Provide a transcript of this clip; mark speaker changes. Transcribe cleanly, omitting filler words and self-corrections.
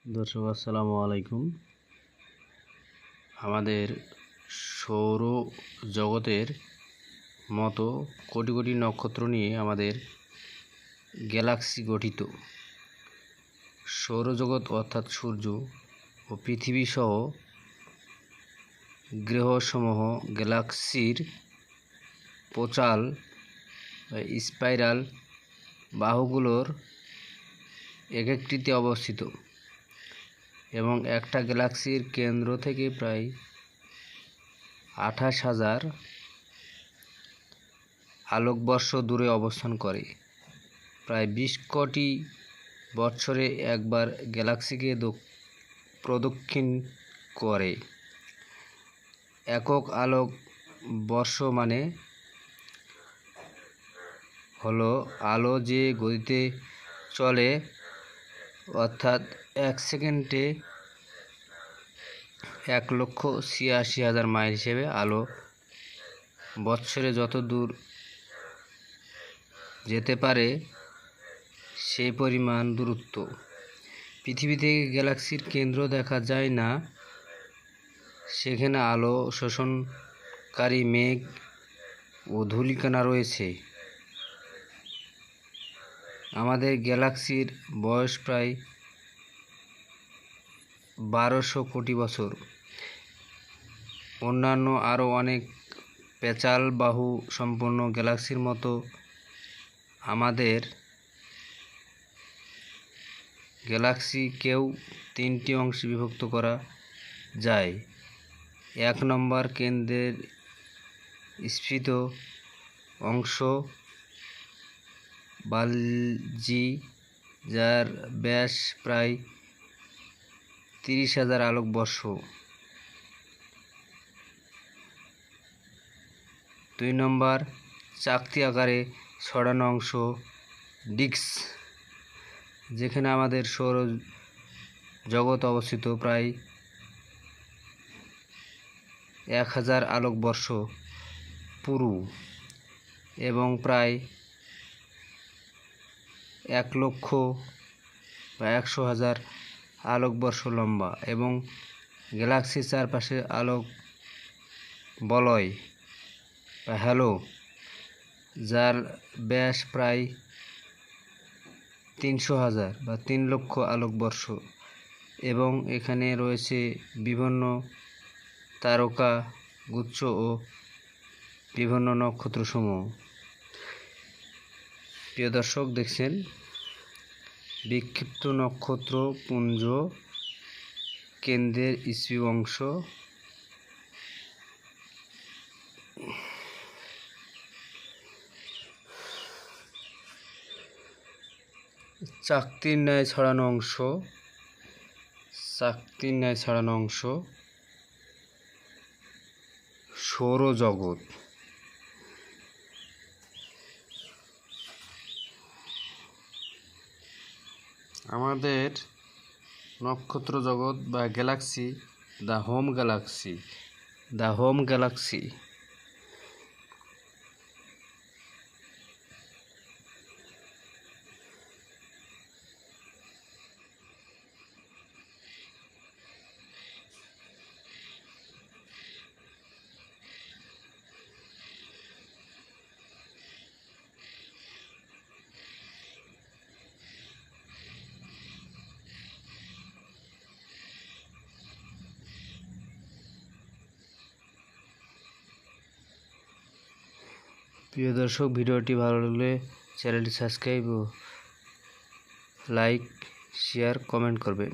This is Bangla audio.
Speaker 1: দর্শক আসসালামু আলাইকুম। আমাদের সৌর জগতের মতো কোটি কোটি নক্ষত্র নিয়ে আমাদের গ্যালাক্সি গঠিত। সৌরজগৎ অর্থাৎ সূর্য ও পৃথিবী সহ গ্রহসমূহ গ্যালাক্সির পোচাল স্পাইরাল বাহুগুলোর একটিতে অবস্থিত এবং একটা গ্যালাক্সির কেন্দ্র থেকে প্রায় 28,000 আলোকবর্ষ দূরে অবস্থান করে। প্রায় 20 কোটি বৎসরে একবার গ্যালাক্সিকে প্রদক্ষিণ করে। একক আলোক বর্ষ মানে হলো আলো যে গতিতে চলে, অর্থাৎ 1 সেকেন্ডে 1,86,000 মাইল হিসেবে আলো বৎসরে যত দূর যেতে পারে সেই পরিমাণ দূরত্ব। পৃথিবী থেকে গ্যালাক্সির কেন্দ্র দেখা যায় না, সেখানে আলো শোষণকারী মেঘ ও ধূলিকণা রয়েছে। আমাদের গ্যালাক্সির বয়স প্রায় 1200 কোটি বছর। অন্যান্য আরও অনেক পেঁচাল বাহু সম্পন্ন গ্যালাক্সির মতো আমাদের গ্যালাক্সিকেও 3টি অংশে বিভক্ত করা যায়। 1 নম্বর কেন্দ্রের স্ফীত অংশ বালজি, যার ব্যাস প্রায় 30,000 আলোকবর্ষ। 2 নম্বর চাকতি আকারে ছড়ানো অংশ ডিস্ক, যেখানে আমাদের সৌর জগৎ অবস্থিত, প্রায় 1000 আলোকবর্ষ পুরু এবং প্রায় 1,00,000 আলোকবর্ষ লম্বা, এবং গ্যালাক্সির চারপাশে আলোক বলয় বা হ্যালো, যার ব্যাস প্রায় 300,000 বা 3 লক্ষ আলোকবর্ষ, এবং এখানে রয়েছে বিভিন্ন তারকা গুচ্ছ ও বিভিন্ন নক্ষত্রসমূহ। প্রিয় দর্শক, দেখছেন বিক্ষিপ্ত নক্ষত্র পুঞ্জ কেন্দ্রের স্ফীত অংশ। চাকতির ন্যায় ছড়ানো অংশ সৌরজগৎ। আমাদের নক্ষত্র জগৎ বা গ্যালাক্সি, দ্য হোম গ্যালাক্সি। প্রিয় দর্শক, ভিডিওটি ভালো লাগলে চ্যানেলটি সাবস্ক্রাইব ও লাইক, শেয়ার, কমেন্ট করবেন।